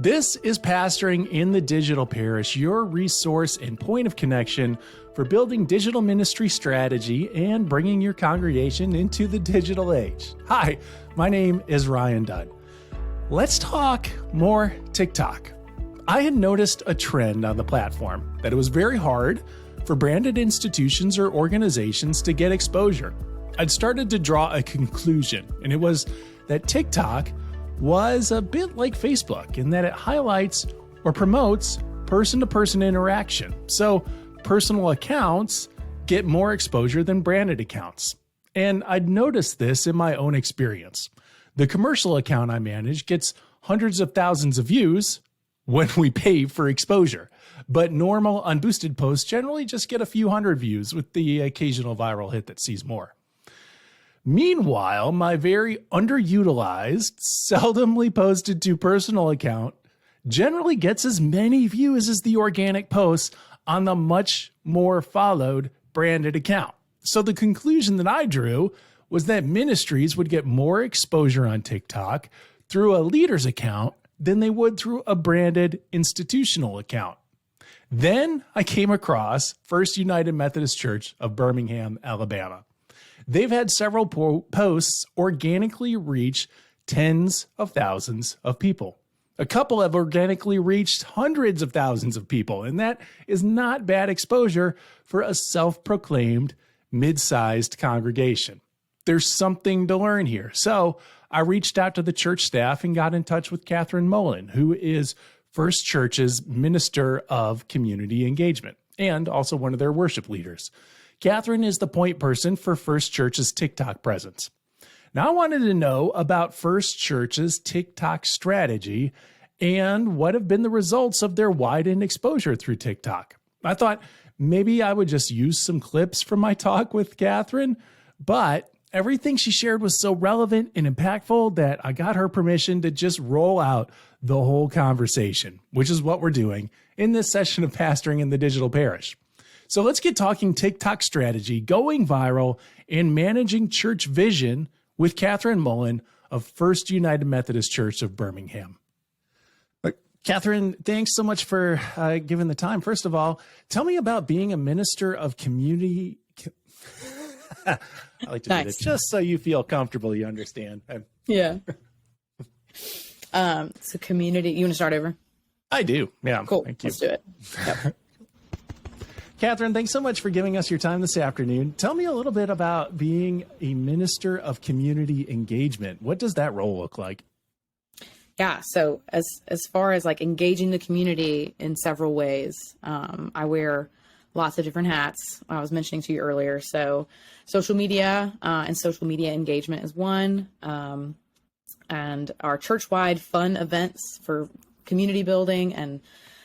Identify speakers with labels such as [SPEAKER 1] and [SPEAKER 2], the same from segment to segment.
[SPEAKER 1] This is Pastoring in the Digital Parish, your resource and point of connection for building digital ministry strategy and bringing your congregation into the digital age. Hi, my name is Ryan Dunn. Let's talk more TikTok. I had noticed a trend on the platform that it was very hard for branded institutions or organizations to get exposure. I'd started to draw a conclusion, and it was that TikTok was a bit like Facebook in that it highlights or promotes person-to-person interaction. So personal accounts get more exposure than branded accounts. And I'd noticed this in my own experience. The commercial account I manage gets hundreds of thousands of views when we pay for exposure. But normal unboosted posts generally just get a few hundred views with the occasional viral hit that sees more. Meanwhile, my very underutilized, seldomly posted to personal account generally gets as many views as the organic posts on the much more followed branded account. So the conclusion that I drew was that ministries would get more exposure on TikTok through a leader's account than they would through a branded institutional account. Then I came across First United Methodist Church of Birmingham, Alabama. They've had several posts organically reach tens of thousands of people. A couple have organically reached hundreds of thousands of people, and that is not bad exposure for a self-proclaimed mid-sized congregation. There's something to learn here. So I reached out to the church staff and got in touch with Catherine Mullen, who is First Church's Minister of Community Engagement and also one of their worship leaders. Catherine is the point person for First Church's TikTok presence. Now, I wanted to know about First Church's TikTok strategy and what have been the results of their widened exposure through TikTok. I thought maybe I would just use some clips from my talk with Catherine, but everything she shared was so relevant and impactful that I got her permission to just roll out the whole conversation, which is what we're doing in this session of Pastoring in the Digital Parish. So let's get talking TikTok strategy, going viral, and managing church vision with Catherine Mullen of First United Methodist Church of Birmingham. Catherine, thanks so much for giving the time. First of all, tell me about being a minister of community. I like to do this just so you feel comfortable, you understand.
[SPEAKER 2] Yeah. So community, you want to start over?
[SPEAKER 1] I do. Yeah.
[SPEAKER 2] Cool.
[SPEAKER 1] Thank you.
[SPEAKER 2] Let's do it. Yep.
[SPEAKER 1] Catherine, thanks so much for giving us your time this afternoon. Tell me a little bit about being a minister of community engagement. What does that role look like?
[SPEAKER 2] Yeah. So as far as like engaging the community in several ways, I wear lots of different hats. I was mentioning to you earlier. So social media and social media engagement is one, and our church-wide fun events for community building and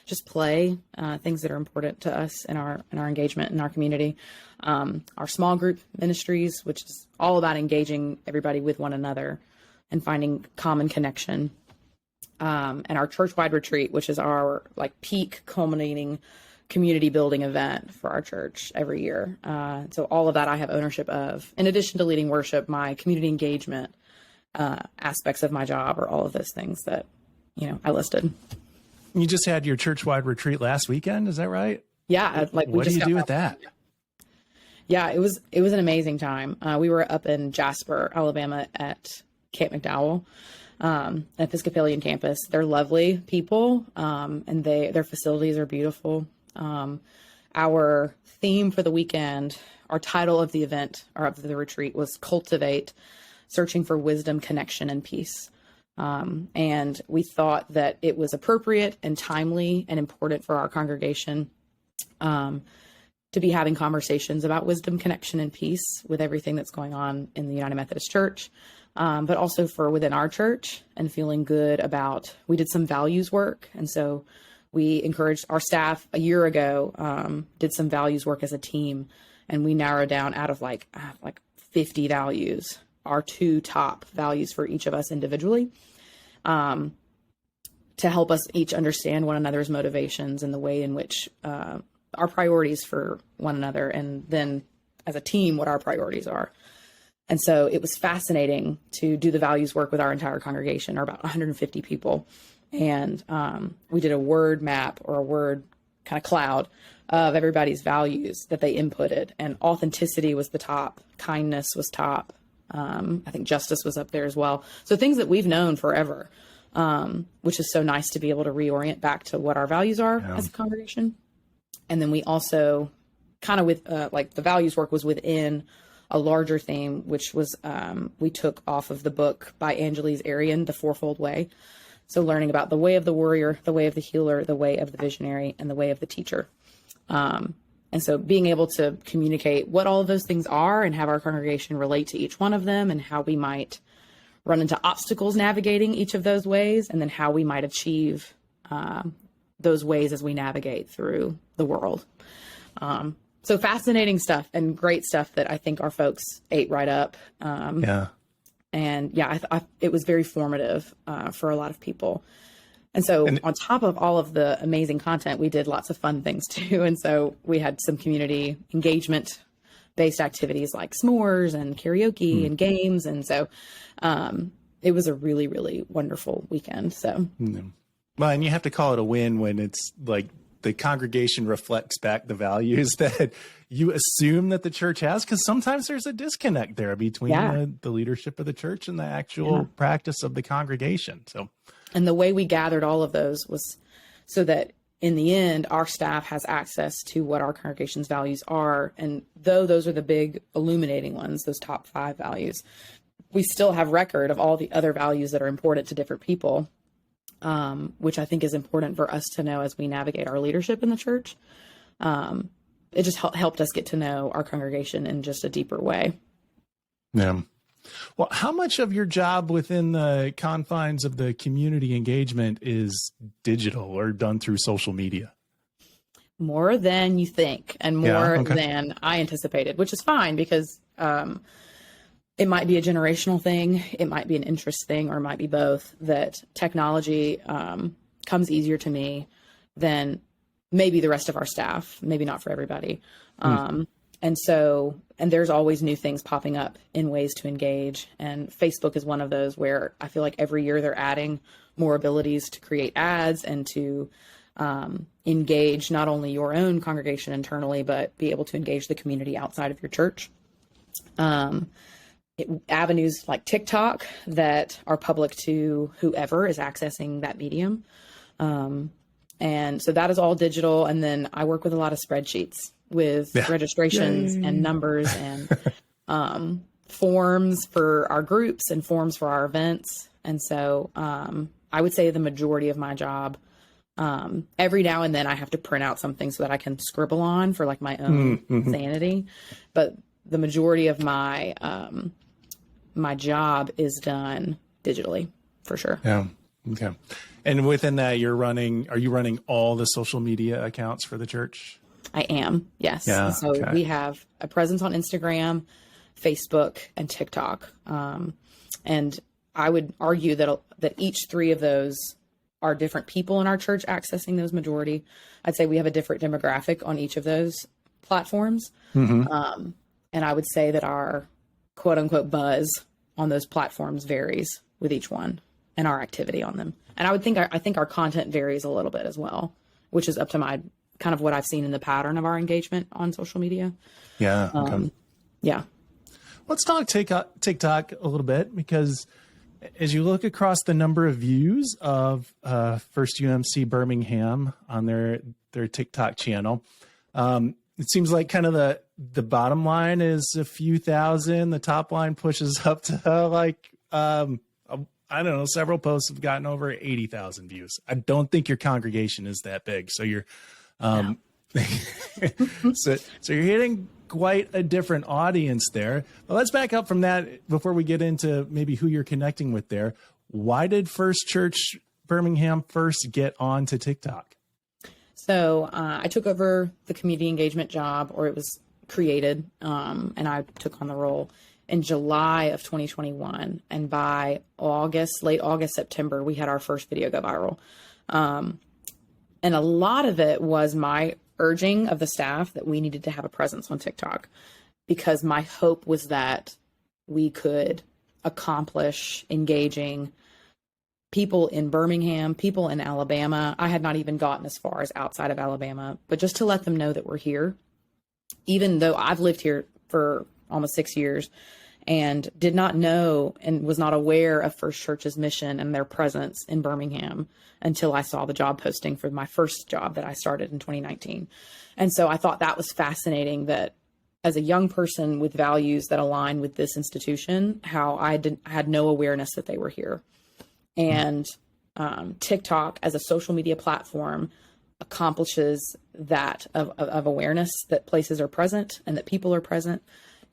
[SPEAKER 2] just play, things that are important to us in our engagement in our community. Our small group ministries, which is all about engaging everybody with one another and finding common connection. And our church-wide retreat, which is our like peak culminating community building event for our church every year. So all of that I have ownership of. In addition to leading worship, my community engagement aspects of my job are all of those things that, I listed.
[SPEAKER 1] You just had your church-wide retreat last weekend, is that right?
[SPEAKER 2] Yeah.
[SPEAKER 1] What do you do with that?
[SPEAKER 2] Yeah, it was an amazing time. We were up in Jasper, Alabama at Camp McDowell, Episcopalian campus. They're lovely people, and their facilities are beautiful. Our theme for the weekend, our title of the event or of the retreat was Cultivate, Searching for Wisdom, Connection, and Peace. And we thought that it was appropriate and timely and important for our congregation to be having conversations about wisdom, connection, and peace with everything that's going on in the United Methodist Church, but also for within our church and feeling good about, we did some values work. And so we encouraged our staff a year ago, did some values work as a team, and we narrowed down out of like 50 values, our 2 top values for each of us individually, to help us each understand one another's motivations and the way in which our priorities for one another, and then as a team, what our priorities are. And so it was fascinating to do the values work with our entire congregation, or about 150 people, And we did a word map or a word kind of cloud of everybody's values that they inputted. And authenticity was the top, kindness was top. I think justice was up there as well. So things that we've known forever, which is so nice to be able to reorient back to what our values are as a congregation. And then we also kind of with like the values work was within a larger theme, which was we took off of the book by Angeles Arrien, The Fourfold Way. So learning about the way of the warrior, the way of the healer, the way of the visionary, and the way of the teacher. And so being able to communicate what all of those things are and have our congregation relate to each one of them and how we might run into obstacles navigating each of those ways, and then how we might achieve those ways as we navigate through the world. So fascinating stuff and great stuff that I think our folks ate right up. And yeah, it was very formative for a lot of people. And so on top of all of the amazing content, we did lots of fun things too. And so we had some community engagement based activities like s'mores and karaoke and games. And so it was a really, really wonderful weekend. So,
[SPEAKER 1] well, and you have to call it a win when it's like the congregation reflects back the values that you assume that the church has, because sometimes there's a disconnect there between the leadership of the church and the actual practice of the congregation. So,
[SPEAKER 2] and the way we gathered all of those was so that in the end, our staff has access to what our congregation's values are. And though those are the big illuminating ones, those top 5 values, we still have record of all the other values that are important to different people, which I think is important for us to know as we navigate our leadership in the church. It just helped us get to know our congregation in just a deeper way.
[SPEAKER 1] Yeah. Well, how much of your job within the confines of the community engagement is digital or done through social media?
[SPEAKER 2] More than you think and more than I anticipated, which is fine because it might be a generational thing. It might be an interest thing, or it might be both, that technology comes easier to me than maybe the rest of our staff, maybe not for everybody. And there's always new things popping up in ways to engage. And Facebook is one of those where I feel like every year they're adding more abilities to create ads and to engage not only your own congregation internally, but be able to engage the community outside of your church. Avenues like TikTok that are public to whoever is accessing that medium. And so that is all digital. And then I work with a lot of spreadsheets with registrations and numbers and forms for our groups and forms for our events. And so I would say the majority of my job, every now and then I have to print out something so that I can scribble on for like my own sanity. But the majority of my my job is done digitally for sure.
[SPEAKER 1] Yeah. Okay. And within that, are you running all the social media accounts for the church?
[SPEAKER 2] I am. Yes. Yeah, so we have a presence on Instagram, Facebook, and TikTok. And I would argue that each 3 of those are different people in our church accessing those majority. I'd say we have a different demographic on each of those platforms. And I would say that our quote unquote buzz on those platforms varies with each one and our activity on them. And I think our content varies a little bit as well, which is up to my kind of what I've seen in the pattern of our engagement on social media.
[SPEAKER 1] Yeah.
[SPEAKER 2] Yeah.
[SPEAKER 1] Let's talk TikTok a little bit, because as you look across the number of views of First UMC Birmingham on their TikTok channel, it seems like kind of the bottom line is a few thousand. The top line pushes up to like, I don't know, several posts have gotten over 80,000 views. I don't think your congregation is that big. So you're, so you're hitting quite a different audience there. But let's back up from that before we get into maybe who you're connecting with there. Why did First Church Birmingham first get onto TikTok?
[SPEAKER 2] So I took over the community engagement job, or it was created, and I took on the role in July of 2021. And by late August, September, we had our first video go viral. And a lot of it was my urging of the staff that we needed to have a presence on TikTok, because my hope was that we could accomplish engaging people in Birmingham, people in Alabama. I had not even gotten as far as outside of Alabama, but just to let them know that we're here, even though I've lived here for almost 6 years and did not know and was not aware of First Church's mission and their presence in Birmingham until I saw the job posting for my first job that I started in 2019. And so I thought that was fascinating, that as a young person with values that align with this institution, how I had no awareness that they were here. And TikTok as a social media platform accomplishes that of awareness, that places are present and that people are present,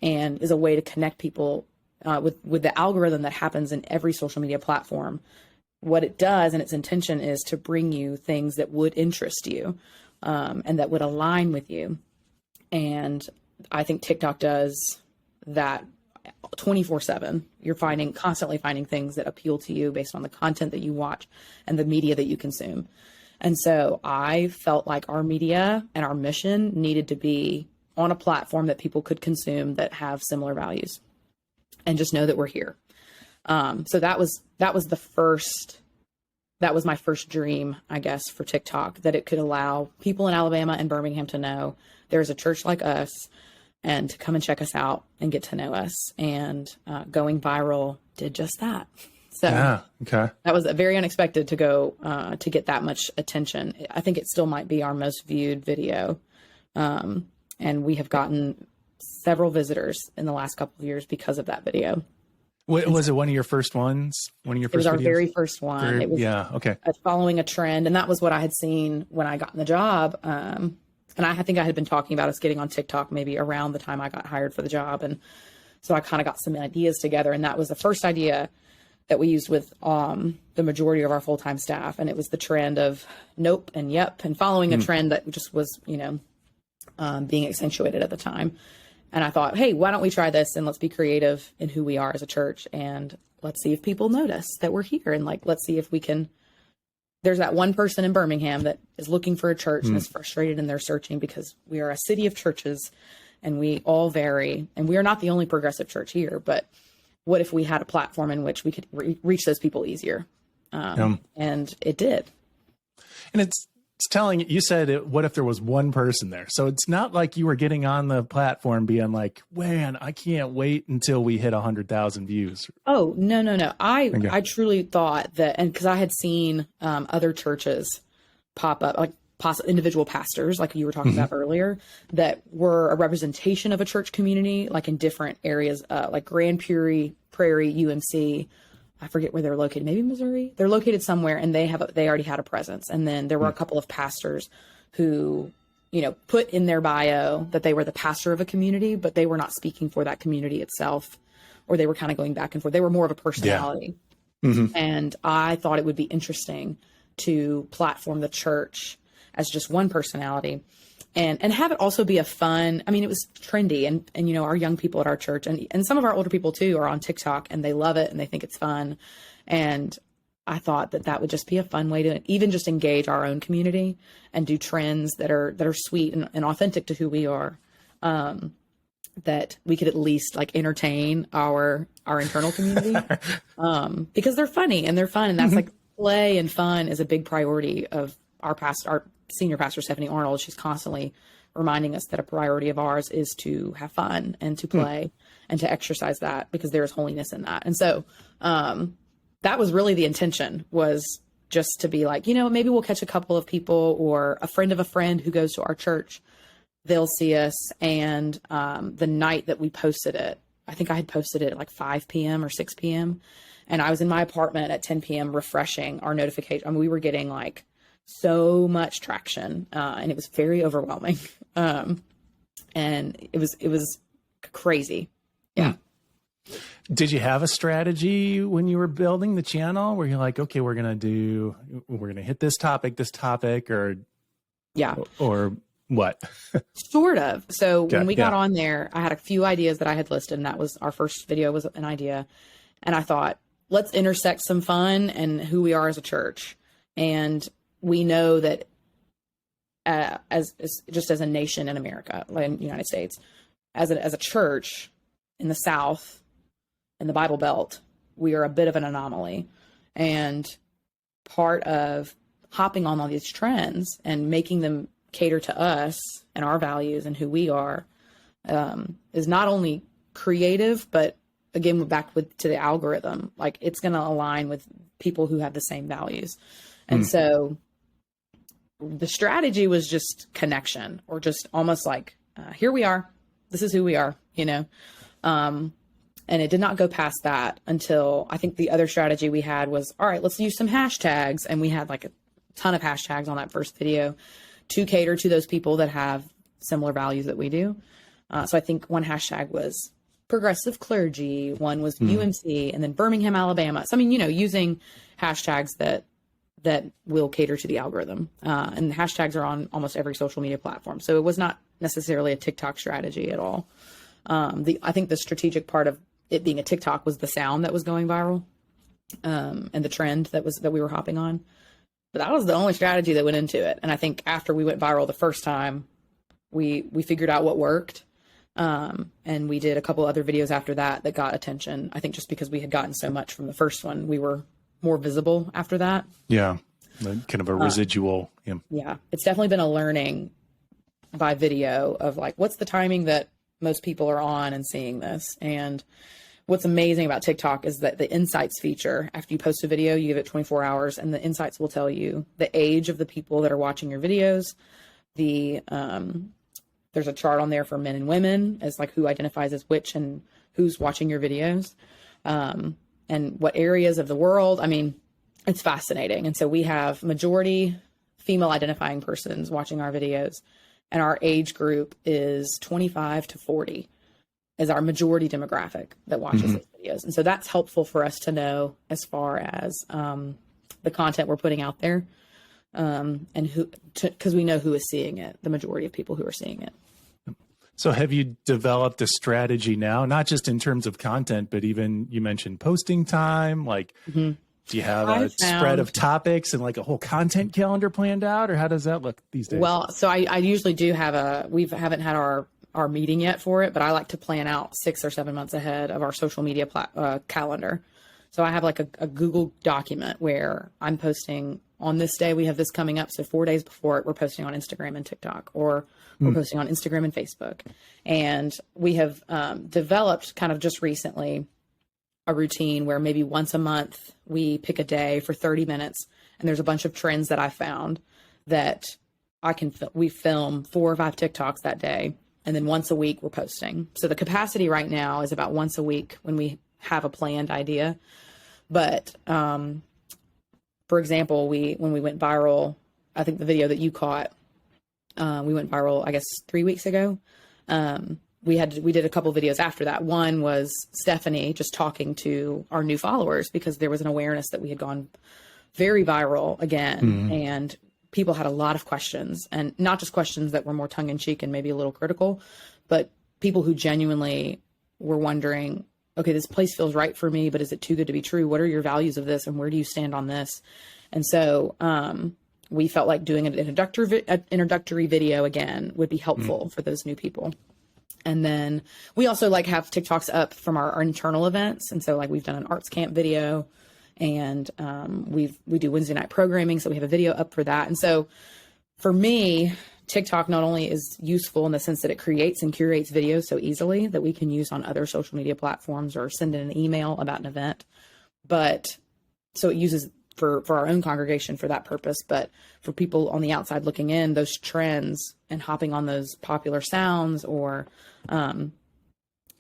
[SPEAKER 2] and is a way to connect people with the algorithm that happens in every social media platform. What it does and its intention is to bring you things that would interest you and that would align with you. And I think TikTok does that 24/7. You're constantly finding things that appeal to you based on the content that you watch and the media that you consume. And so I felt like our media and our mission needed to be on a platform that people could consume that have similar values, and just know that we're here. So that was my first dream, I guess, for TikTok, that it could allow people in Alabama and Birmingham to know there's a church like us, and to come and check us out and get to know us. And going viral did just that. So that was very unexpected to go to get that much attention. I think it still might be our most viewed video. And we have gotten several visitors in the last couple of years because of that video.
[SPEAKER 1] Was it one of your first ones? One of your first videos?
[SPEAKER 2] It was our very first one. It was following a trend. And that was what I had seen when I got in the job. And I think I had been talking about us getting on TikTok maybe around the time I got hired for the job. And so I kind of got some ideas together. And that was the first idea that we used with the majority of our full-time staff. And it was the trend of nope and yep, and following a trend that just was, being accentuated at the time. And I thought, hey, why don't we try this, and let's be creative in who we are as a church, and let's see if people notice that we're here, and let's see if we can. There's that one person in Birmingham that is looking for a church and is frustrated, and they're searching, because we are a city of churches and we all vary, and we are not the only progressive church here. But what if we had a platform in which we could reach those people easier? And it did.
[SPEAKER 1] And it's telling, you said, what if there was one person there? So it's not like you were getting on the platform being like, man, I can't wait until we hit 100,000 views.
[SPEAKER 2] Oh, no. I truly thought that, and because I had seen other churches pop up, like individual pastors, like you were talking about earlier, that were a representation of a church community, like in different areas, like Grand Prairie, UMC. I forget where they're located, maybe Missouri. They're located somewhere, and they already had a presence. And then there were a couple of pastors who, put in their bio that they were the pastor of a community, but they were not speaking for that community itself, or they were kind of going back and forth. They were more of a personality. Yeah. And I thought it would be interesting to platform the church as just one personality, and have it also be a fun, it was trendy, and our young people at our church and some of our older people too are on TikTok, and they love it and they think it's fun. And I thought that would just be a fun way to even just engage our own community and do trends that are sweet and authentic to who we are. That we could at least entertain our internal community, because they're funny and they're fun. And that's play and fun is a big priority of our senior pastor, Stephanie Arnold. She's constantly reminding us that a priority of ours is to have fun and to play and to exercise that, because there is holiness in that. And so that was really the intention, was just to be like, maybe we'll catch a couple of people or a friend of a friend who goes to our church. They'll see us. And the night that we posted it, I think I had posted it at 5 p.m. or 6 p.m. And I was in my apartment at 10 p.m. refreshing our notification. We were getting so much traction, and it was very overwhelming. And it was crazy. Yeah.
[SPEAKER 1] Did you have a strategy when you were building the channel where you're like, okay, we're going to hit this topic, or what?
[SPEAKER 2] Sort of. So when we got on there, I had a few ideas that I had listed, and that was our first video was an idea. And I thought, let's intersect some fun and who we are as a church. And we know that as a nation in America, in the United States, as a church in the South, in the Bible Belt, we are a bit of an anomaly. And part of hopping on all these trends and making them cater to us and our values and who we are, is not only creative, but again, we're back to the algorithm. Like, it's going to align with people who have the same values. And so the strategy was just connection, or just almost like, here we are, this is who we are, you know? And it did not go past that until I think the other strategy we had was, all right, let's use some hashtags. And we had like a ton of hashtags on that first video to cater to those people that have similar values that we do. So I think one hashtag was progressive clergy, one was UMC, and then Birmingham, Alabama. So, I mean, you know, using hashtags that will cater to the algorithm. And the hashtags are on almost every social media platform. So it was not necessarily a TikTok strategy at all. I think the strategic part of it being a TikTok was the sound that was going viral, and the trend that we were hopping on. But that was the only strategy that went into it. And I think after we went viral the first time, we figured out what worked. And we did a couple other videos after that got attention. I think just because we had gotten so much from the first one, we were more visible after that.
[SPEAKER 1] Yeah. Kind of a residual.
[SPEAKER 2] Yeah. It's definitely been a learning by video of like, what's the timing that most people are on and seeing this. And what's amazing about TikTok is that the insights feature, after you post a video, you give it 24 hours and the insights will tell you the age of the people that are watching your videos. There's a chart on there for men and women as like who identifies as which and who's watching your videos, and what areas of the world. I mean, it's fascinating. And so we have majority female identifying persons watching our videos, and our age group is 25 to 40 is our majority demographic that watches these videos. And so that's helpful for us to know as far as the content we're putting out there, and because we know who is seeing it, the majority of people who are seeing it.
[SPEAKER 1] So have you developed a strategy now, not just in terms of content, but even you mentioned posting time? Like, do you have a spread of topics and like a whole content calendar planned out, or how does that look these days?
[SPEAKER 2] Well, so I usually do have we haven't had our meeting yet for it, but I like to plan out 6 or 7 months ahead of our social media calendar. So I have like a Google document where I'm posting on this day, we have this coming up. So 4 days before it, we're posting on Instagram and TikTok, or we're posting on Instagram and Facebook. And we have developed kind of just recently a routine where maybe once a month we pick a day for 30 minutes. And there's a bunch of trends that I found that we film 4 or 5 TikToks that day. And then once a week we're posting. So the capacity right now is about once a week when we have a planned idea. But, for example, when we went viral, I think the video that you caught, we went viral, I guess 3 weeks ago. We did a couple videos after that. One was Stephanie just talking to our new followers because there was an awareness that we had gone very viral again, and people had a lot of questions, and not just questions that were more tongue in cheek and maybe a little critical, but people who genuinely were wondering, okay, this place feels right for me, but is it too good to be true? What are your values of this? And where do you stand on this? And so, we felt like doing an introductory video again would be helpful for those new people. And then we also like have TikToks up from our internal events. And so like we've done an arts camp video, and we do Wednesday night programming. So we have a video up for that. And so for me, TikTok not only is useful in the sense that it creates and curates videos so easily that we can use on other social media platforms or send in an email about an event, but so it uses for our own congregation for that purpose. But for people on the outside looking in, those trends and hopping on those popular sounds or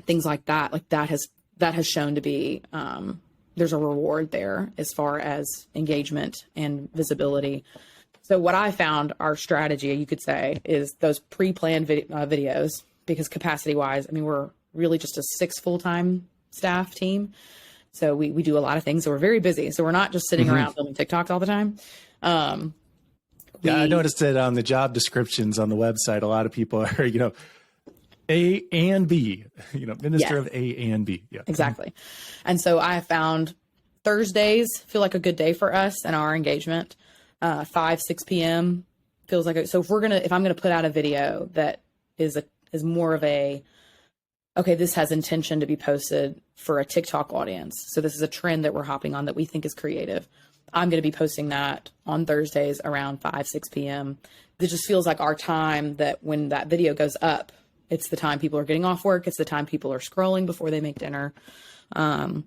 [SPEAKER 2] things like that has shown to be, there's a reward there as far as engagement and visibility. So what I found our strategy, you could say, is those pre-planned videos, because capacity wise, I mean, we're really just a 6 full-time staff team. So we do a lot of things. So we're very busy. So we're not just sitting around filming TikToks all the time.
[SPEAKER 1] Yeah, I noticed that on the job descriptions on the website, a lot of people are, A and B, minister of A and B. Yeah,
[SPEAKER 2] exactly. And so I have found Thursdays feel like a good day for us and our engagement. 5, 6 p.m. feels like so if I'm gonna put out a video that is more of a, okay, this has intention to be posted for a TikTok audience. So this is a trend that we're hopping on that we think is creative. I'm going to be posting that on Thursdays around 5, 6 p.m. It just feels like our time, that when that video goes up, it's the time people are getting off work. It's the time people are scrolling before they make dinner. And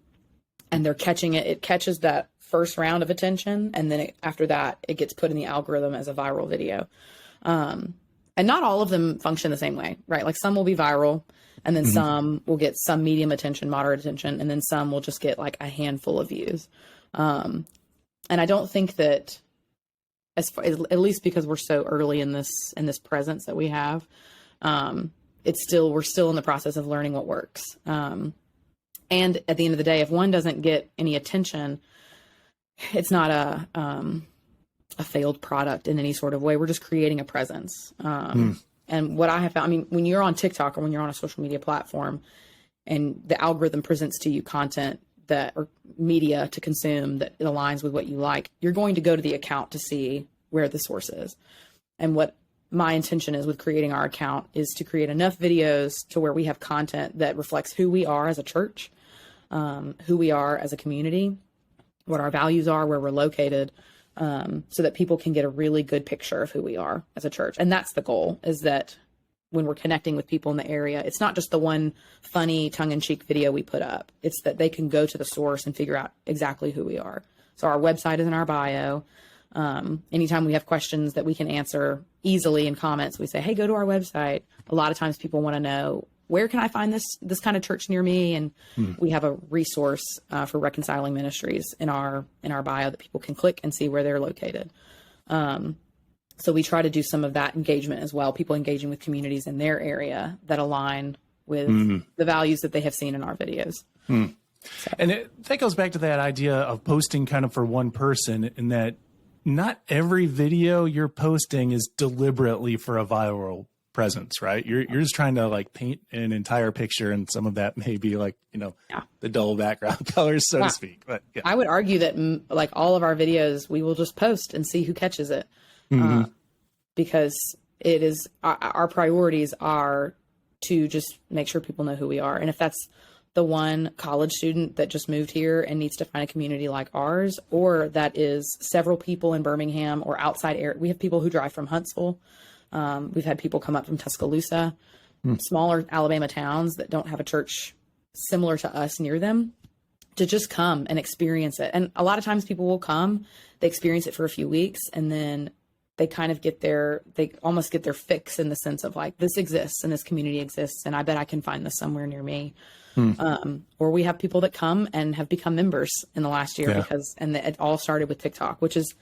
[SPEAKER 2] they're catching it. It catches that first round of attention. And then after that, it gets put in the algorithm as a viral video. And not all of them function the same way, right? Like some will be viral, and then some will get some medium attention, moderate attention, and then some will just get like a handful of views. And I don't think that, as far, at least because we're so early in this presence that we have, we're still in the process of learning what works. And at the end of the day, if one doesn't get any attention, it's not a failed product in any sort of way. We're just creating a presence. And what I have found, I mean, when you're on TikTok or when you're on a social media platform and the algorithm presents to you content or media to consume that aligns with what you like, you're going to go to the account to see where the source is. And what my intention is with creating our account is to create enough videos to where we have content that reflects who we are as a church, who we are as a community, what our values are, where we're located, so that people can get a really good picture of who we are as a church. And that's the goal, is that when we're connecting with people in the area, it's not just the one funny tongue-in-cheek video we put up. It's that they can go to the source and figure out exactly who we are. So our website is in our bio. Anytime we have questions that we can answer easily in comments, we say, hey, go to our website. A lot of times people want to know, where can I find this kind of church near me? And we have a resource for Reconciling Ministries in our bio that people can click and see where they're located. So we try to do some of that engagement as well, people engaging with communities in their area that align with the values that they have seen in our videos. So.
[SPEAKER 1] And that goes back to that idea of posting kind of for one person, in that not every video you're posting is deliberately for a viral presence, right? You're just trying to like paint an entire picture, and some of that may be like, the dull background colors, so to speak. But yeah.
[SPEAKER 2] I would argue that like all of our videos, we will just post and see who catches it. Because it is our priorities are to just make sure people know who we are. And if that's the one college student that just moved here and needs to find a community like ours, or that is several people in Birmingham or outside area. We have people who drive from Huntsville. We've had people come up from Tuscaloosa, smaller Alabama towns that don't have a church similar to us near them, to just come and experience it. And a lot of times people will come, they experience it for a few weeks, and then they kind of they almost get their fix, in the sense of like, this exists and this community exists, and I bet I can find this somewhere near me. Or we have people that come and have become members in the last year it all started with TikTok, which is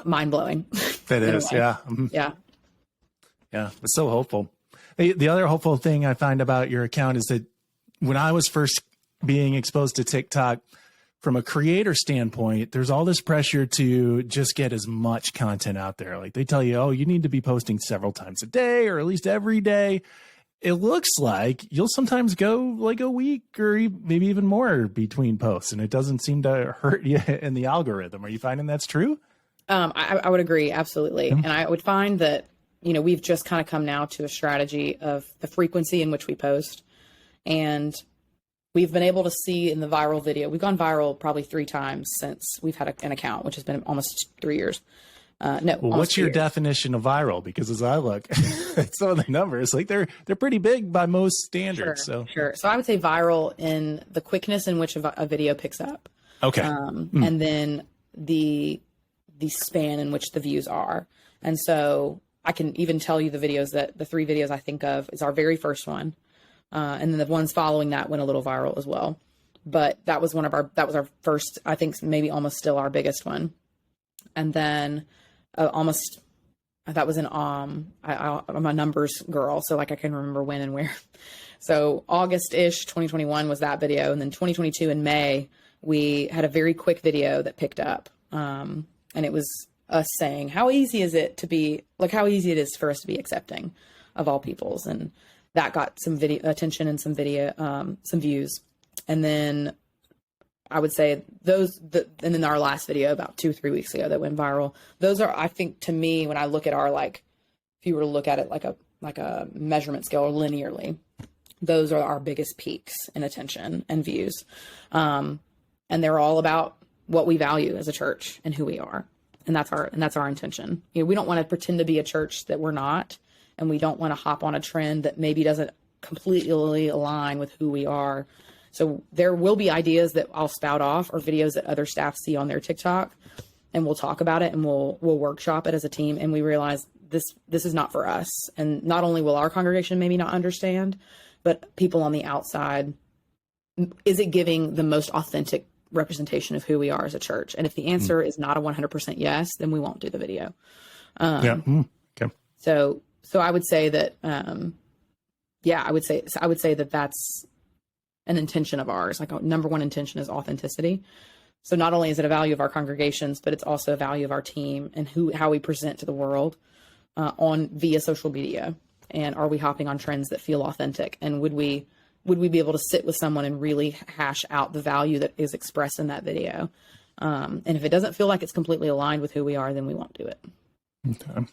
[SPEAKER 2] mind blowing.
[SPEAKER 1] That is, yeah.
[SPEAKER 2] Yeah.
[SPEAKER 1] Yeah. It's so hopeful. The other hopeful thing I find about your account is that when I was first being exposed to TikTok, from a creator standpoint, there's all this pressure to just get as much content out there. Like they tell you, oh, you need to be posting several times a day, or at least every day. It looks like you'll sometimes go like a week or maybe even more between posts, and it doesn't seem to hurt you in the algorithm. Are you finding that's true?
[SPEAKER 2] I would agree. Absolutely. And I would find that, we've just kind of come now to a strategy of the frequency in which we post. And we've been able to see in the viral video, we've gone viral probably 3 times since we've had an account, which has been almost 3 years.
[SPEAKER 1] What's your definition of viral? Because as I look at some of the numbers, like they're pretty big by most standards.
[SPEAKER 2] Sure. So I would say viral in the quickness in which a video picks up.
[SPEAKER 1] Okay.
[SPEAKER 2] And then the span in which the views are. And so I can even tell you the 3 videos I think of is our very first one. And then the ones following that went a little viral as well. But that was our first, I think maybe almost still our biggest one. And then that was I'm a numbers girl, so like I can remember when and where. So August-ish 2021 was that video. And then 2022 in May, we had a very quick video that picked up. And it was us saying, how easy it is for us to be accepting of all peoples. And that got some video attention and some views. And then I would say and then our last video about 2-3 weeks ago that went viral, those are, I think, to me, when I look at our, like, if you were to look at it like a measurement scale or linearly, those are our biggest peaks in attention and views. And they're all about what we value as a church and who we are. And that's our intention. We don't want to pretend to be a church that we're not, and we don't want to hop on a trend that maybe doesn't completely align with who we are. So there will be ideas that I'll spout off or videos that other staff see on their TikTok, and we'll talk about it and we'll workshop it as a team. And we realize this is not for us. And not only will our congregation maybe not understand, but people on the outside, is it giving the most authentic representation of who we are as a church? And if the answer is not a 100% yes, then we won't do the video.
[SPEAKER 1] Okay.
[SPEAKER 2] So I would say that, I would say that that's an intention of ours. Like, number one intention is authenticity. So not only is it a value of our congregations, but it's also a value of our team and how we present to the world via social media. And are we hopping on trends that feel authentic? And would we be able to sit with someone and really hash out the value that is expressed in that video? And if it doesn't feel like it's completely aligned with who we are, then we won't do it.
[SPEAKER 1] Okay.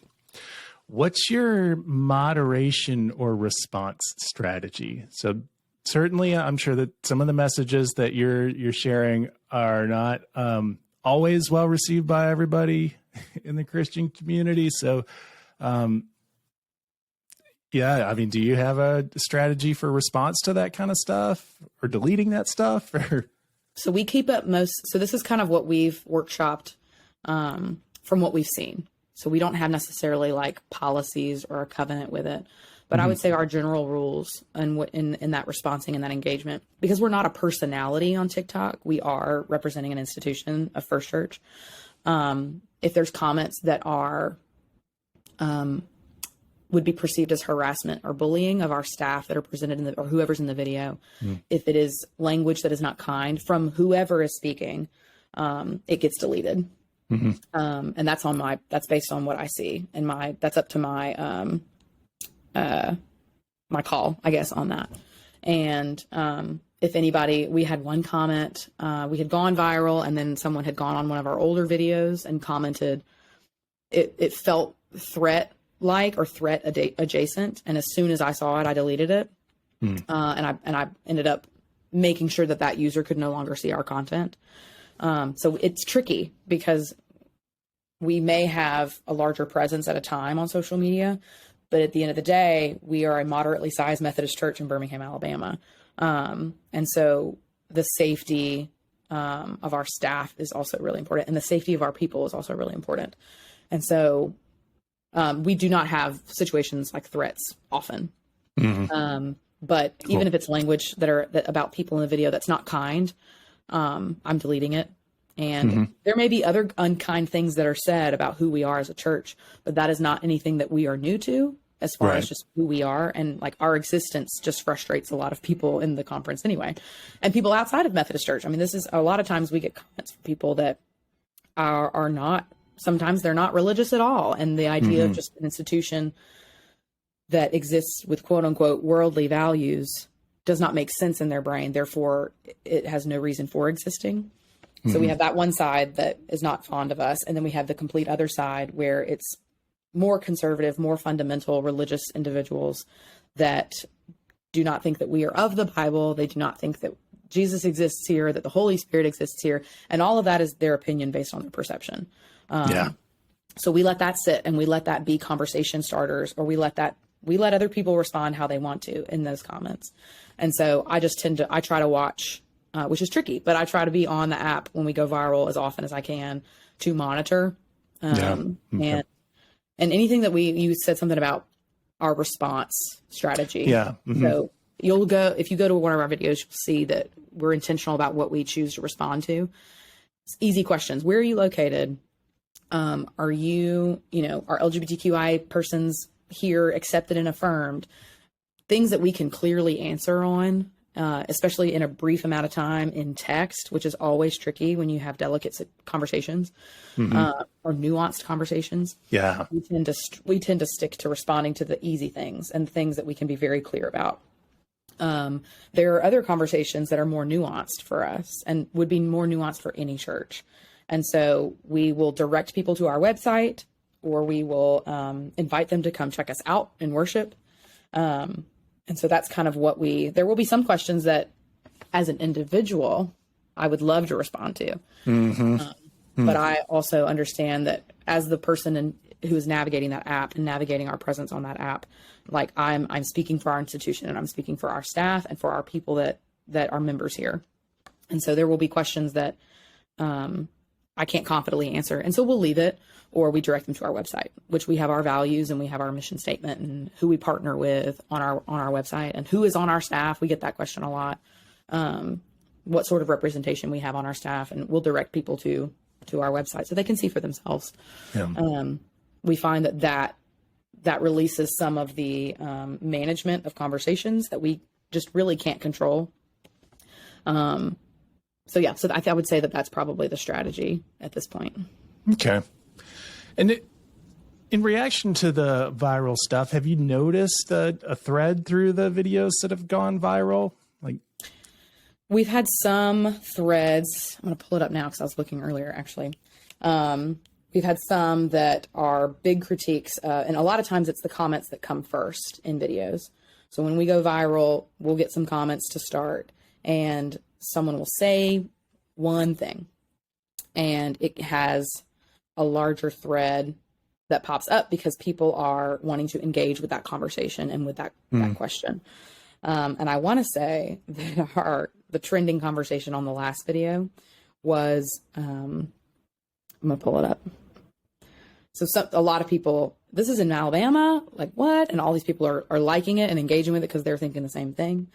[SPEAKER 1] What's your moderation or response strategy? So certainly I'm sure that some of the messages that you're sharing are not always well received by everybody in the Christian community. So, yeah, I mean, do you have a strategy for response to that kind of stuff, or deleting that stuff? Or
[SPEAKER 2] so we keep up so this is kind of what we've workshopped from what we've seen. So we don't have necessarily like policies or a covenant with it, but I would say our general rules and in that responsing and that engagement, because we're not a personality on TikTok, we are representing an institution of First Church. If there's comments that are would be perceived as harassment or bullying of our staff that are presented or whoever's in the video, if it is language that is not kind from whoever is speaking, it gets deleted. And that's based on what I see, and that's up to my my call, I guess, on that. And if anybody, we had one comment, we had gone viral, and then someone had gone on one of our older videos and commented, it felt threat-like or threat adjacent. And as soon as I saw it, I deleted it. And I ended up making sure that user could no longer see our content. So it's tricky because we may have a larger presence at a time on social media, but at the end of the day, we are a moderately sized Methodist church in Birmingham, Alabama. And so the safety of our staff is also really important, and the safety of our people is also really important. And so we do not have situations like threats often. But cool. Even if it's language that about people in the video that's not kind, I'm deleting it. And there may be other unkind things that are said about who we are as a church, but that is not anything that we are new to as far as just who we are. And like our existence just frustrates a lot of people in the conference anyway, and people outside of Methodist Church. I mean, this is a lot of times we get comments from people that are not, sometimes they're not religious at all. And the idea of just an institution that exists with quote unquote worldly values does not make sense in their brain. Therefore, it has no reason for existing. So we have that one side that is not fond of us. And then we have the complete other side where it's more conservative, more fundamental religious individuals that do not think that we are of the Bible. They do not think that Jesus exists here, that the Holy Spirit exists here. And all of that is their opinion based on their perception. So we let that sit, and we let that be conversation starters, or we let other people respond how they want to in those comments. And so I try to watch, which is tricky, but I try to be on the app when we go viral as often as I can to monitor. And anything that you said something about our response strategy. So if you go to one of our videos, you'll see that we're intentional about what we choose to respond to. It's easy questions. Where are you located? Are you, are LGBTQI persons here accepted and affirmed? Things that we can clearly answer on, especially in a brief amount of time in text, which is always tricky when you have delicate conversations or nuanced conversations. We tend to stick to responding to the easy things and things that we can be very clear about. There are other conversations that are more nuanced for us and would be more nuanced for any church. And so we will direct people to our website, or we will invite them to come check us out in worship. And so that's kind of there will be some questions that as an individual, I would love to respond to.
[SPEAKER 1] Mm-hmm.
[SPEAKER 2] But I also understand that as the person who is navigating that app and navigating our presence on that app, like I'm speaking for our institution, and I'm speaking for our staff and for our people that are members here. And so there will be questions that I can't confidently answer. And so we'll leave it, or we direct them to our website, which we have our values and we have our mission statement and who we partner with on our website, and who is on our staff. We get that question a lot. What sort of representation we have on our staff, and we'll direct people to our website so they can see for themselves.
[SPEAKER 1] Yeah.
[SPEAKER 2] We find that releases some of the management of conversations that we just really can't control. So I would say that that's probably the strategy at this point.
[SPEAKER 1] Okay. And in reaction to the viral stuff, have you noticed a thread through the videos that have gone viral? Like,
[SPEAKER 2] we've had some threads. I'm going to pull it up now because I was looking earlier, actually. We've had some that are big critiques, and a lot of times it's the comments that come first in videos. So when we go viral, we'll get some comments to start, and someone will say one thing, and it has a larger thread that pops up because people are wanting to engage with that conversation and with that question. And I want to say that the trending conversation on the last video was, I'm going to pull it up. So a lot of people, this is in Alabama, like what? And all these people are liking it and engaging with it because they're thinking the same thing.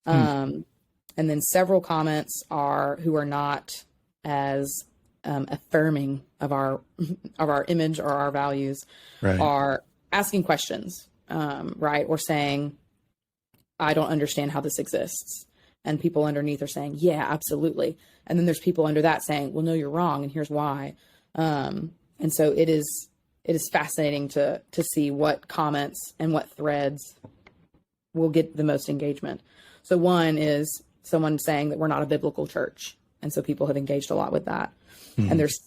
[SPEAKER 2] And then several comments who are not as affirming of our image or our values,
[SPEAKER 1] right,
[SPEAKER 2] are asking questions, right? Or saying, I don't understand how this exists. And people underneath are saying, yeah, absolutely. And then there's people under that saying, well, no, you're wrong, and here's why. And so it is fascinating to see what comments and what threads will get the most engagement. So one is someone saying that we're not a biblical church. And so people have engaged a lot with that. Mm-hmm. And there's,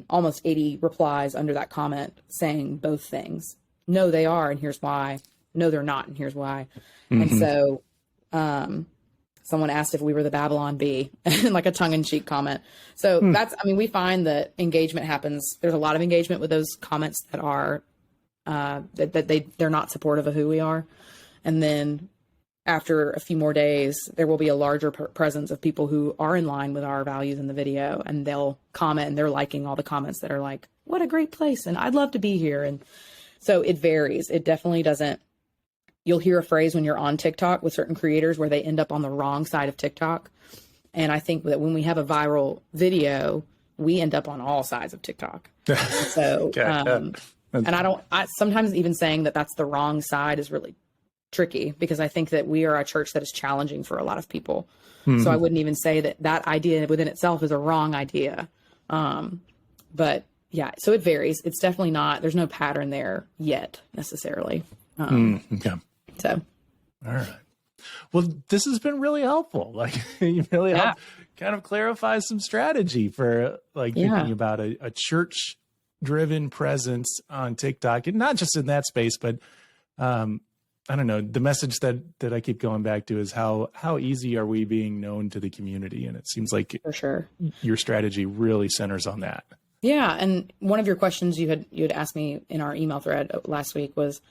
[SPEAKER 2] almost 80 replies under that comment saying both things. No, they are, and here's why. No, they're not, and here's why. Mm-hmm. And so someone asked if we were the Babylon Bee, like a tongue-in-cheek comment. So we find that engagement happens. There's a lot of engagement with those comments that are, they're not supportive of who we are. And then after a few more days, there will be a larger presence of people who are in line with our values in the video, and they'll comment, and they're liking all the comments that are like, what a great place, and I'd love to be here. And so it varies. It definitely doesn't. You'll hear a phrase when you're on TikTok with certain creators where they end up on the wrong side of TikTok. And I think that when we have a viral video, we end up on all sides of TikTok. So, and sometimes even saying that that's the wrong side is really tricky, because I think that we are a church that is challenging for a lot of people. Mm-hmm. So I wouldn't even say that idea within itself is a wrong idea. But yeah, so it varies. It's definitely not, there's no pattern there yet necessarily.
[SPEAKER 1] Okay.
[SPEAKER 2] So.
[SPEAKER 1] All right. Well, this has been really helpful. Like, you really helped kind of clarify some strategy for thinking about a church driven presence on TikTok, and not just in that space, but, I don't know, the message that I keep going back to is how easy are we being known to the community? And it seems like
[SPEAKER 2] for sure
[SPEAKER 1] your strategy really centers on that.
[SPEAKER 2] Yeah. And one of your questions you had asked me in our email thread last week was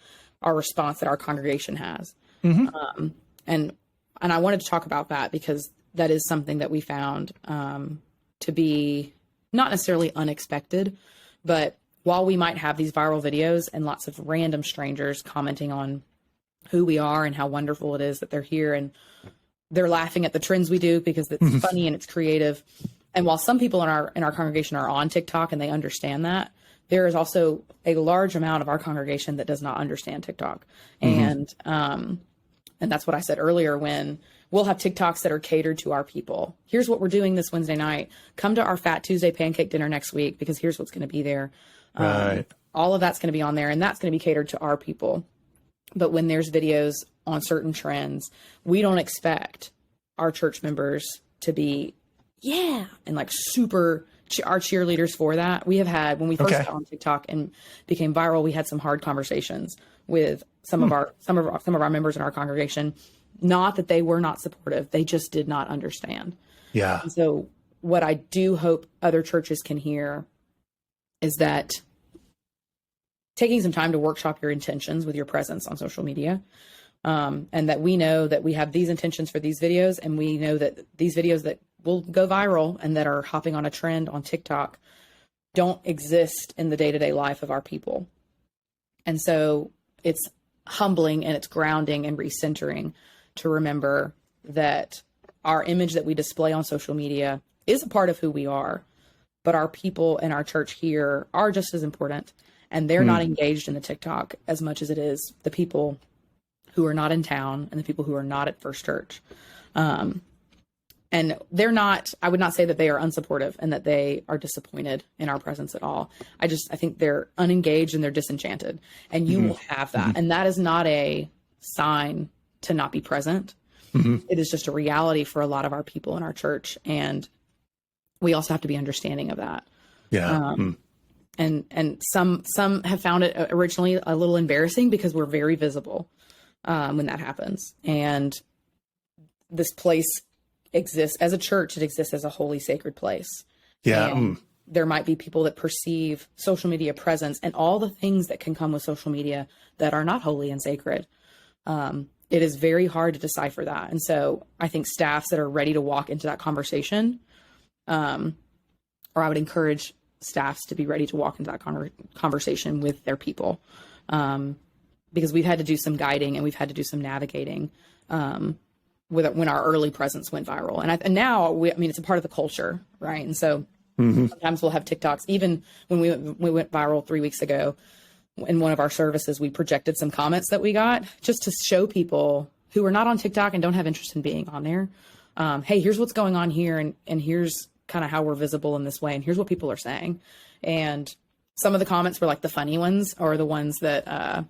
[SPEAKER 2] our response that our congregation has. Mm-hmm. And I wanted to talk about that because that is something that we found to be not necessarily unexpected, but while we might have these viral videos and lots of random strangers commenting on who we are and how wonderful it is that they're here, and they're laughing at the trends we do because it's funny and it's creative. And while some people in our congregation are on TikTok and they understand that, there is also a large amount of our congregation that does not understand TikTok. Mm-hmm. And that's what I said earlier, when we'll have TikToks that are catered to our people. Here's what we're doing this Wednesday night. Come to our Fat Tuesday pancake dinner next week because here's what's going to be there.
[SPEAKER 1] Right.
[SPEAKER 2] All of that's going to be on there, and that's going to be catered to our people. But when there's videos on certain trends, we don't expect our church members to be, and like super our cheerleaders for that. We have had, when we first got on TikTok and became viral, we had some hard conversations with some of our members in our congregation. Not that they were not supportive, they just did not understand.
[SPEAKER 1] Yeah.
[SPEAKER 2] And so what I do hope other churches can hear is that taking some time to workshop your intentions with your presence on social media, and that we know that we have these intentions for these videos, and we know that these videos that will go viral and that are hopping on a trend on TikTok don't exist in the day-to-day life of our people. And so it's humbling and it's grounding and recentering to remember that our image that we display on social media is a part of who we are, but our people and our church here are just as important, and they're not engaged in the TikTok as much as it is the people who are not in town and the people who are not at First Church. And they're not, I would not say that they are unsupportive and that they are disappointed in our presence at all. I think they're unengaged and they're disenchanted, and you will have that. And that is not a sign to not be present. It is just a reality for a lot of our people in our church. And we also have to be understanding of that.
[SPEAKER 1] Yeah.
[SPEAKER 2] And some have found it originally a little embarrassing because we're very visible when that happens. And this place exists as a church. It exists as a holy, sacred place.
[SPEAKER 1] Yeah.
[SPEAKER 2] And there might be people that perceive social media presence and all the things that can come with social media that are not holy and sacred. It is very hard to decipher that. And so I think staffs that are ready to walk into that conversation, or I would encourage staffs to be ready to walk into that conversation with their people, because we've had to do some guiding and we've had to do some navigating when our early presence went viral. And now it's a part of the culture, right? And so sometimes we'll have TikToks. Even when we went viral 3 weeks ago, in one of our services, we projected some comments that we got just to show people who are not on TikTok and don't have interest in being on there. Hey, here's what's going on here. And here's kind of how we're visible in this way. And here's what people are saying. And some of the comments were like the funny ones, or the ones that,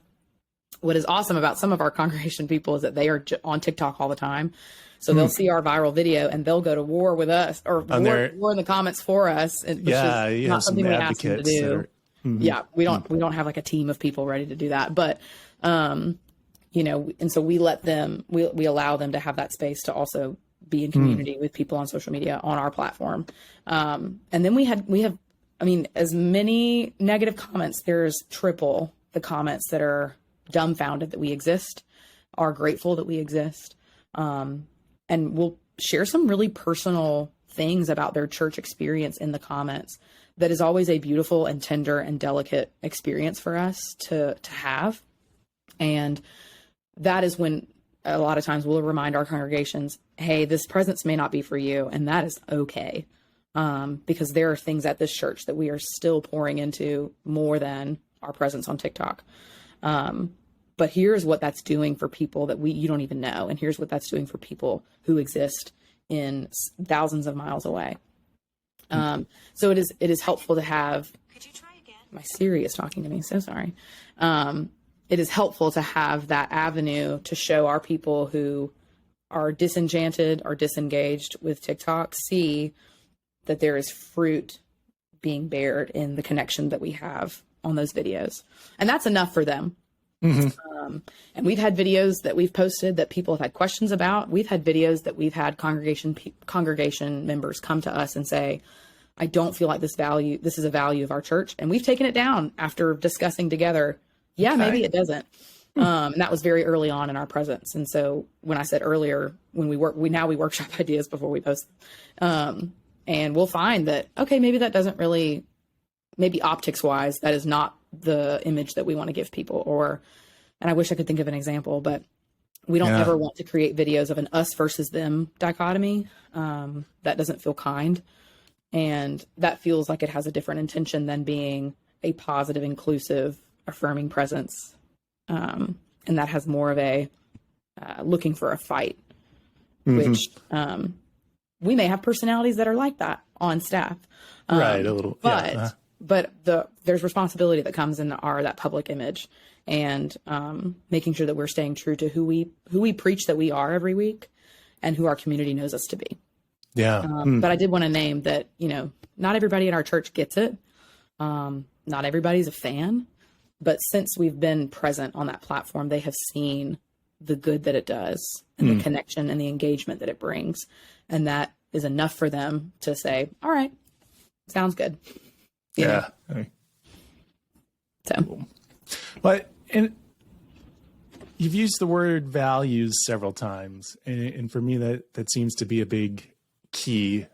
[SPEAKER 2] what is awesome about some of our congregation people is that they are on TikTok all the time. So they'll see our viral video and they'll go to war with us, or war in the comments for us. Which is not something we ask them to do. Yeah, we don't have like a team of people ready to do that, but and so we let them, we allow them to have that space to also be in community with people on social media on our platform. And then we have, as many negative comments, there's triple the comments that are dumbfounded that we exist, are grateful that we exist. And we'll share some really personal things about their church experience in the comments. That is always a beautiful and tender and delicate experience for us to have. And that is when a lot of times we'll remind our congregations, hey, this presence may not be for you. And that is okay. Because there are things at this church that we are still pouring into more than our presence on TikTok. But here's what that's doing for people that you don't even know. And here's what that's doing for people who exist in thousands of miles away. So it is helpful to have. Could you try again? My Siri is talking to me. So sorry. It is helpful to have that avenue to show our people who are disenchanted or disengaged with TikTok, see that there is fruit being bared in the connection that we have on those videos. And that's enough for them. And we've had videos that we've posted that people have had questions about. We've had videos that we've had congregation members come to us and say, I don't feel like this is a value of our church. And we've taken it down after discussing together. Yeah, maybe it doesn't. And that was very early on in our presence. And so when I said earlier, when we workshop ideas before we post, and we'll find that, okay, maybe that doesn't really, maybe optics wise, that is not the image that we want to give people. And I wish I could think of an example, but we don't ever want to create videos of an us versus them dichotomy. That doesn't feel kind. And that feels like it has a different intention than being a positive, inclusive, affirming presence. And that has more of a looking for a fight, which we may have personalities that are like that on staff.
[SPEAKER 1] Right, a little.
[SPEAKER 2] But there's responsibility that comes in that public image, and making sure that we're staying true to who we preach that we are every week, and who our community knows us to be.
[SPEAKER 1] Yeah.
[SPEAKER 2] But I did want to name that, not everybody in our church gets it. Not everybody's a fan, but since we've been present on that platform, they have seen the good that it does, and the connection and the engagement that it brings. And that is enough for them to say, all right, sounds good. You know? So,
[SPEAKER 1] cool. But, and you've used the word values several times. And for me, that seems to be a big key,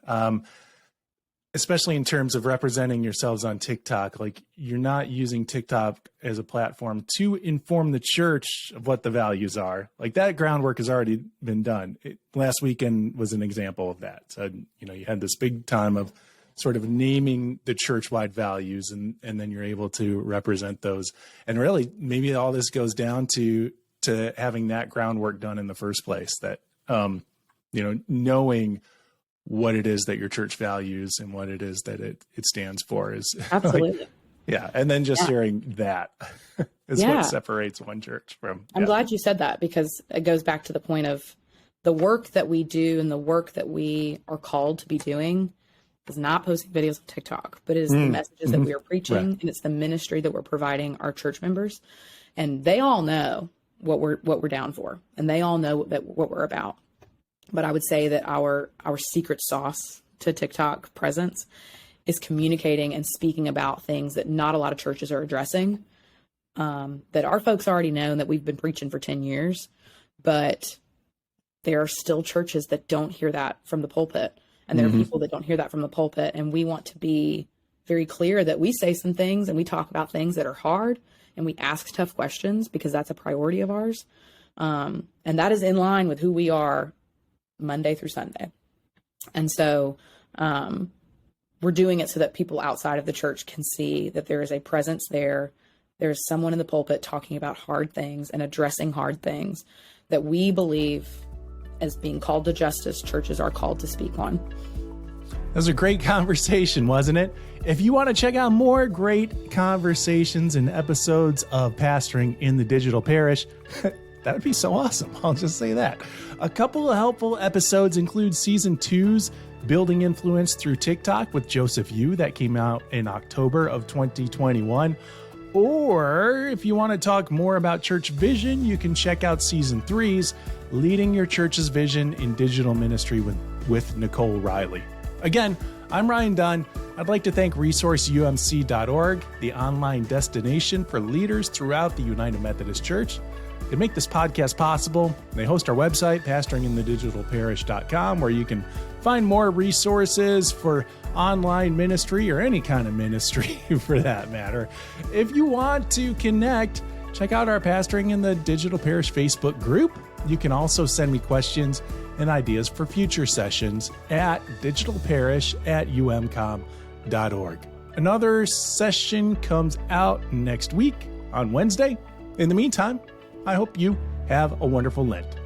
[SPEAKER 1] especially in terms of representing yourselves on TikTok. Like, you're not using TikTok as a platform to inform the church of what the values are. Like, that groundwork has already been done. Last weekend was an example of that. So, you had this big time of sort of naming the church-wide values, and then you're able to represent those. And really, maybe all this goes down to having that groundwork done in the first place, that, knowing what it is that your church values and what it is that it stands for is
[SPEAKER 2] absolutely.
[SPEAKER 1] And then just sharing that is what separates one church from.
[SPEAKER 2] I'm glad you said that, because it goes back to the point of the work that we do and the work that we are called to be doing is not posting videos on TikTok, but it is the messages that we are preaching, and it's the ministry that we're providing our church members. And they all know what we're down for, and they all know what we're about. But I would say that our secret sauce to TikTok presence is communicating and speaking about things that not a lot of churches are addressing, that our folks already know and that we've been preaching for 10 years. But there are still churches that don't hear that from the pulpit. And there are people that don't hear that from the pulpit. And we want to be very clear that we say some things and we talk about things that are hard, and we ask tough questions because that's a priority of ours. And that is in line with who we are Monday through Sunday. And so we're doing it so that people outside of the church can see that there is a presence there. There's someone in the pulpit talking about hard things and addressing hard things that we believe, as being called to justice, churches are called to speak on.
[SPEAKER 1] That was a great conversation, wasn't it? If you want to check out more great conversations and episodes of Pastoring in the Digital Parish, that would be so awesome. I'll just say that. A couple of helpful episodes include Season 2's Building Influence Through TikTok with Joseph Yu, that came out in October of 2021. Or if you want to talk more about church vision, you can check out Season 3's Leading Your Church's Vision in Digital Ministry with Nicole Riley. Again, I'm Ryan Dunn. I'd like to thank resourceumc.org, the online destination for leaders throughout the United Methodist Church. They make this podcast possible. They host our website, pastoringinthedigitalparish.com, where you can find more resources for online ministry, or any kind of ministry for that matter. If you want to connect, check out our Pastoring in the Digital Parish Facebook group. You can also send me questions and ideas for future sessions at digitalparish@umcom.org. Another session comes out next week on Wednesday. In the meantime, I hope you have a wonderful Lent.